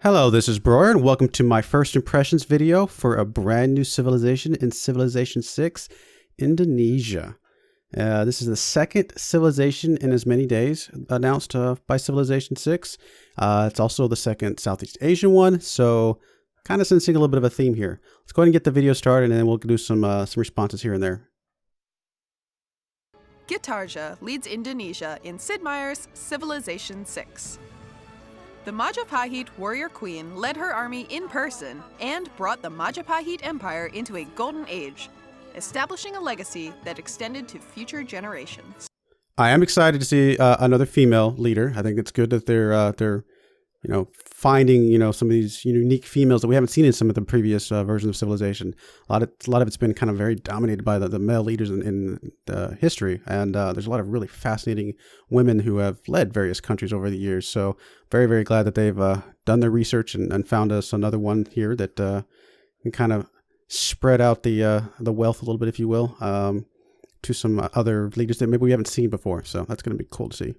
Hello, this is Broyer, and welcome to my first impressions video for a brand new civilization in Civilization 6, Indonesia. This is the second civilization in as many days announced by Civilization 6. It's also the second Southeast Asian one, so kind of sensing a little bit of a theme here. Let's go ahead and get the video started, and then we'll do some responses here and there. Gitarja leads Indonesia in Sid Meier's Civilization 6. The Majapahit warrior queen led her army in person and brought the Majapahit Empire into a golden age, establishing a legacy that extended to future generations. I am excited to see another female leader. I think it's good that they're finding some of these unique females that we haven't seen in some of the previous versions of Civilization. A lot of it's been kind of very dominated by the male leaders in history, and there's a lot of really fascinating women who have led various countries over the years. So very, very glad that they've done their research and found us another one here that can kind of spread out the wealth a little bit, if you will, to some other leaders that maybe we haven't seen before. So that's going to be cool to see.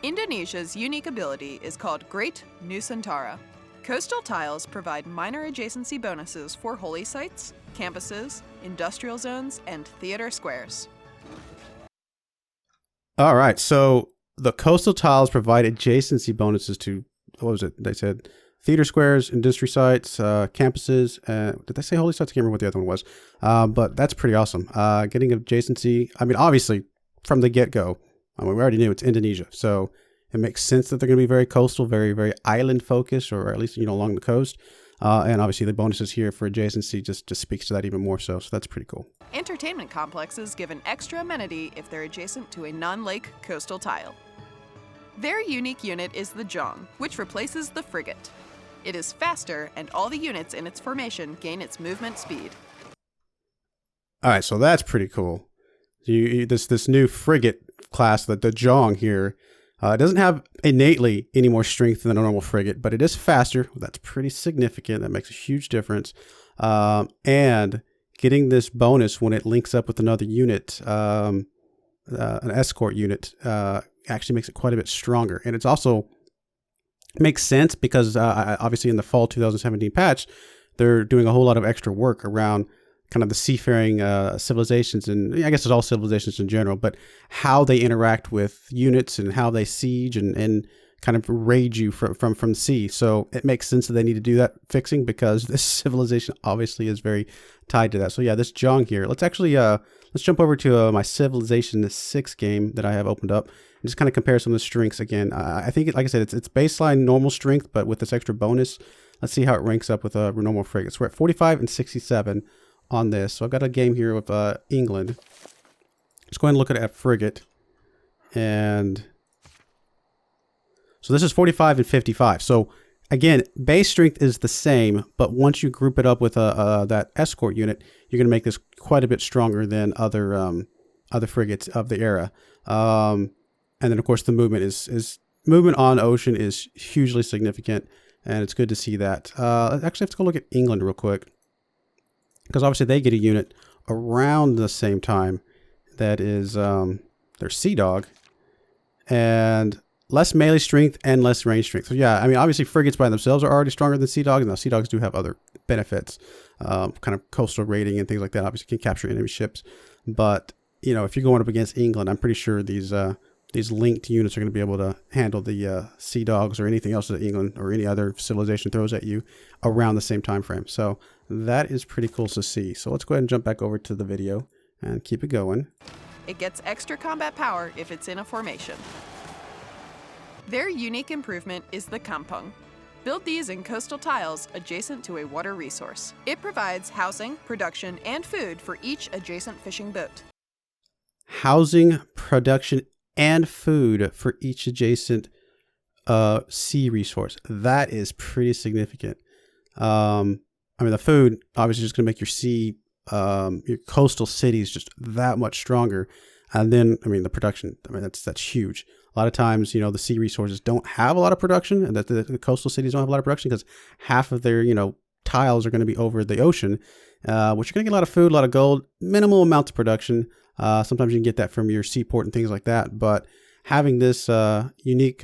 Indonesia's unique ability is called Great Nusantara. Coastal tiles provide minor adjacency bonuses for holy sites, campuses, industrial zones, and theater squares. All right, so the coastal tiles provide adjacency bonuses to, what was it? They said theater squares, industry sites, campuses. Did they say holy sites? I can't remember what the other one was. But that's pretty awesome. Getting adjacency, I mean, obviously, from the get-go, we already knew it's Indonesia, so it makes sense that they're going to be very coastal, very, very island focused, or at least, along the coast. And obviously the bonuses here for adjacency just speaks to that even more so that's pretty cool. Entertainment complexes give an extra amenity if they're adjacent to a non-lake coastal tile. Their unique unit is the Jong, which replaces the frigate. It is faster, and all the units in its formation gain its movement speed. All right, so that's pretty cool. This new frigate class, the Jong here, it doesn't have innately any more strength than a normal frigate, but it is faster. That's pretty significant. That makes a huge difference. And getting this bonus when it links up with another unit, an escort unit, actually makes it quite a bit stronger. And it's also makes sense because obviously in the fall 2017 patch, they're doing a whole lot of extra work around kind of the seafaring civilizations, and I guess it's all civilizations in general, but how they interact with units and how they siege and kind of raid you from the sea. So it makes sense that they need to do that fixing because this civilization obviously is very tied to that. So yeah, this Jong here, let's jump over to my Civilization 6 game that I have opened up and just kind of compare some of the strengths again. I think, like I said, it's baseline normal strength, but with this extra bonus, let's see how it ranks up with normal frigates. We're at 45 and 67 on this. So I've got a game here with England. Let's go ahead and look at a frigate. And so this is 45 and 55. So again, base strength is the same, but once you group it up with that escort unit, you're going to make this quite a bit stronger than other frigates of the era. And then of course the movement is movement on ocean is hugely significant, and it's good to see that. Actually, let's go look at England real quick, because obviously they get a unit around the same time that is their Sea Dog, and less melee strength and less range strength. So yeah, I mean, obviously frigates by themselves are already stronger than Sea Dogs, and now Sea Dogs do have other benefits, kind of coastal raiding and things like that. Obviously can capture enemy ships, but if you're going up against England, I'm pretty sure these linked units are going to be able to handle the Sea Dogs or anything else that England or any other civilization throws at you around the same time frame. So that is pretty cool to see. So let's go ahead and jump back over to the video and keep it going. It gets extra combat power if it's in a formation. Their unique improvement is the Kampung. Build these in coastal tiles adjacent to a water resource. It provides housing, production, and food for each adjacent fishing boat. Housing, production, and food for each adjacent sea resource. That is pretty significant. I mean, the food obviously is just going to make your coastal cities just that much stronger. And then, I mean, the production, I mean, that's huge. A lot of times, the sea resources don't have a lot of production, and that the coastal cities don't have a lot of production because half of their, tiles are going to be over the ocean, which you're going to get a lot of food, a lot of gold, minimal amounts of production. Sometimes you can get that from your seaport and things like that. But having this unique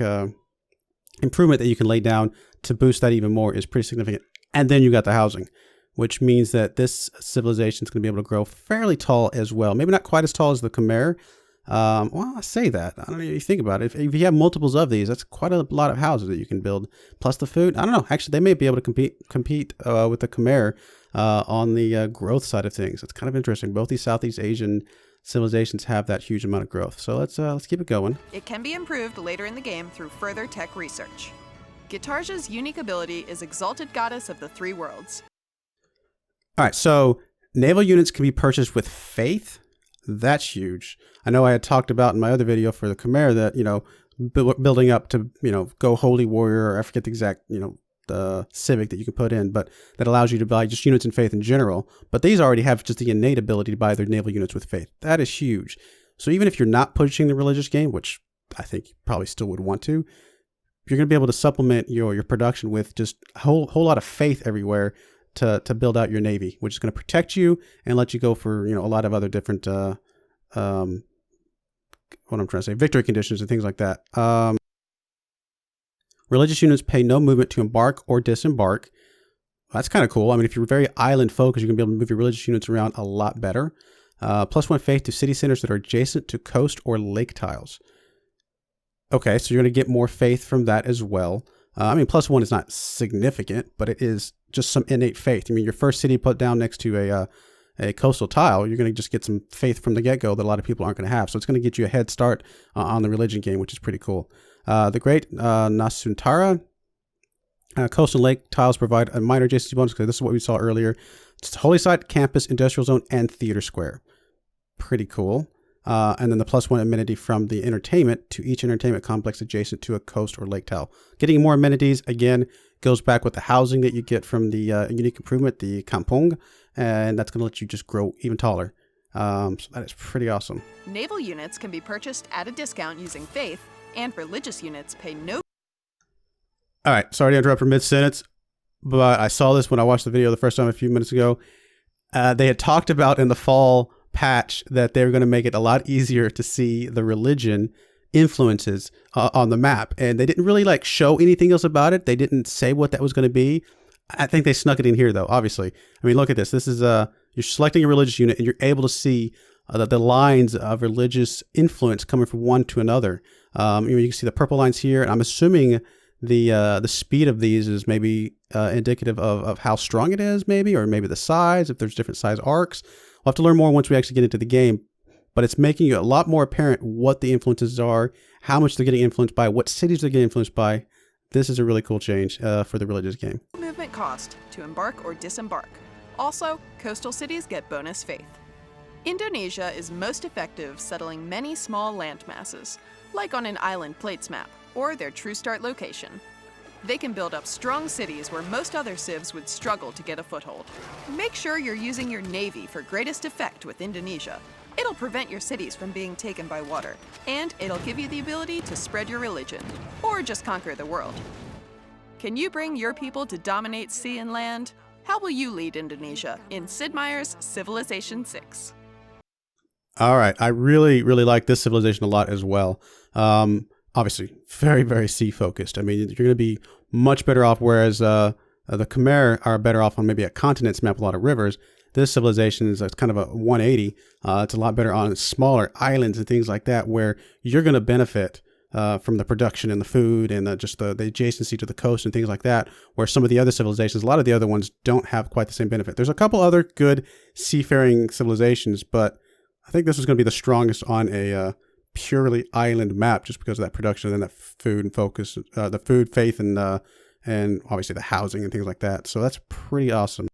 improvement that you can lay down to boost that even more is pretty significant. And then you got the housing, which means that this civilization is going to be able to grow fairly tall as well. Maybe not quite as tall as the Khmer. Well, I say that. I don't know if you think about it. If you have multiples of these, that's quite a lot of houses that you can build. Plus the food. I don't know. Actually, they may be able to compete with the Khmer on the growth side of things. It's kind of interesting. Both these Southeast Asian civilizations have that huge amount of growth. So let's keep it going. It can be improved later in the game through further tech research. Gitarja's unique ability is Exalted Goddess of the Three Worlds. All right, so naval units can be purchased with faith. That's huge. I know I had talked about in my other video for the Khmer that, building up to, go Holy Warrior, or I forget the exact, the civic that you can put in, but that allows you to buy just units in faith in general. But these already have just the innate ability to buy their naval units with faith. That is huge. So even if you're not pushing the religious game, which I think you probably still would want to, you're going to be able to supplement your production with just a whole lot of faith everywhere to build out your navy, which is going to protect you and let you go for a lot of other different victory conditions and things like that. Religious units pay no movement to embark or disembark. That's kind of cool. I mean, if you're very island focused, you're going to be able to move your religious units around a lot better. +1 faith to city centers that are adjacent to coast or lake tiles. Okay, so you're going to get more faith from that as well. +1 is not significant, but it is just some innate faith. I mean, your first city put down next to a coastal tile, you're going to just get some faith from the get-go that a lot of people aren't going to have. So it's going to get you a head start on the religion game, which is pretty cool. The Great Nasuntara coastal lake tiles provide a minor adjacency bonus, because this is what we saw earlier. It's Holy Site, Campus, Industrial Zone, and Theater Square. Pretty cool. And then the +1 amenity from the entertainment to each entertainment complex adjacent to a coast or lake tile. Getting more amenities, again, goes back with the housing that you get from the unique improvement, the kampong, and that's going to let you just grow even taller. So that is pretty awesome. Naval units can be purchased at a discount using faith, and religious units pay no... All right, sorry to interrupt for mid-sentence, but I saw this when I watched the video the first time a few minutes ago. They had talked about in the fall patch that they were going to make it a lot easier to see the religion influences on the map, and they didn't really show anything else about it. They didn't say what that was going to be. I think they snuck it in here though, obviously. I mean, look at this. This is you're selecting a religious unit and you're able to see the lines of religious influence coming from one to another. You can see the purple lines here, and I'm assuming the speed of these is maybe indicative of how strong it is, or maybe the size, if there's different size arcs. We'll have to learn more once we actually get into the game, but it's making it a lot more apparent what the influences are, how much they're getting influenced by, what cities they're getting influenced by. This is a really cool change for the religious game. Movement cost to embark or disembark. Also, coastal cities get bonus faith. Indonesia is most effective settling many small land masses, like on an island plates map, or their true start location. They can build up strong cities where most other civs would struggle to get a foothold. Make sure you're using your navy for greatest effect with Indonesia. It'll prevent your cities from being taken by water, and it'll give you the ability to spread your religion, or just conquer the world. Can you bring your people to dominate sea and land? How will you lead Indonesia in Sid Meier's Civilization 6? All right, I really, really like this civilization a lot as well. Obviously, very, very sea-focused. I mean, you're going to be much better off, whereas the Khmer are better off on maybe a continent's map with a lot of rivers. This civilization is kind of a 180. It's a lot better on smaller islands and things like that, where you're going to benefit from the production and the food and just the adjacency to the coast and things like that, where some of the other civilizations, a lot of the other ones, don't have quite the same benefit. There's a couple other good seafaring civilizations, but I think this is going to be the strongest on a purely island map, just because of that production and that food and focus, the food, faith, and obviously the housing and things like that. So that's pretty awesome.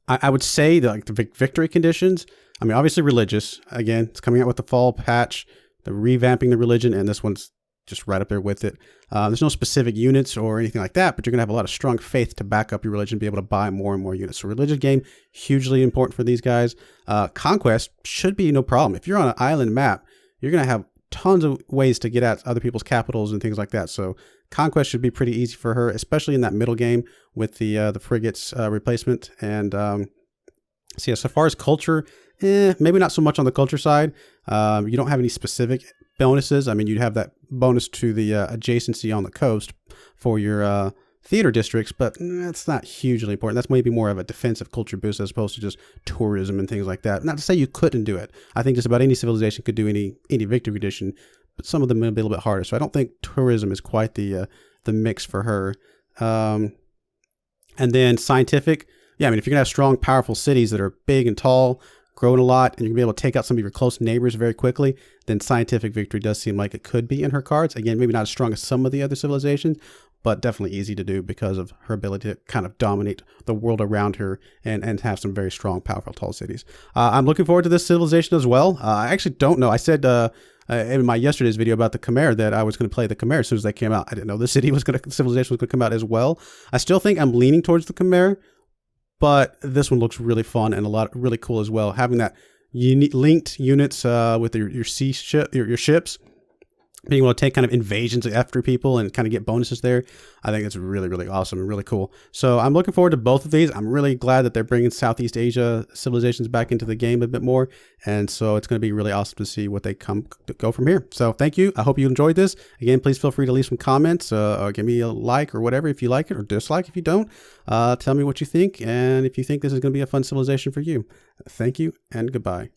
I would say the victory conditions, I mean, obviously religious. Again, it's coming out with the fall patch, the revamping the religion, and this one's just right up there with it. There's no specific units or anything like that, but you're going to have a lot of strong faith to back up your religion, be able to buy more and more units. So religious game, hugely important for these guys. Conquest should be no problem. If you're on an island map, you're going to have tons of ways to get at other people's capitals and things like that. So conquest should be pretty easy for her, especially in that middle game with the frigates replacement. And so yeah, so far as culture maybe not so much on the culture side. You don't have any specific bonuses. I mean, you'd have that bonus to the adjacency on the coast for your theater districts, but that's not hugely important. That's maybe more of a defensive culture boost as opposed to just tourism and things like that. Not to say you couldn't do it. I think just about any civilization could do any victory edition, but some of them may be a little bit harder. So I don't think tourism is quite the mix for her. And then scientific. Yeah, I mean, if you're going to have strong, powerful cities that are big and tall, growing a lot, and you're going to be able to take out some of your close neighbors very quickly, then scientific victory does seem like it could be in her cards. Again, maybe not as strong as some of the other civilizations, but definitely easy to do because of her ability to kind of dominate the world around her and have some very strong, powerful, tall cities. I'm looking forward to this civilization as well. I actually don't know. I said in my yesterday's video about the Khmer that I was going to play the Khmer as soon as they came out. I didn't know the civilization was going to come out as well. I still think I'm leaning towards the Khmer, but this one looks really fun and really cool as well. Having that linked units with your ships, being able to take kind of invasions after people and kind of get bonuses there. I think it's really, really awesome and really cool. So I'm looking forward to both of these. I'm really glad that they're bringing Southeast Asia civilizations back into the game a bit more. And so it's going to be really awesome to see what they go from here. So thank you. I hope you enjoyed this. Again, please feel free to leave some comments or give me a like or whatever if you like it, or dislike if you don't. Tell me what you think and if you think this is going to be a fun civilization for you. Thank you and goodbye.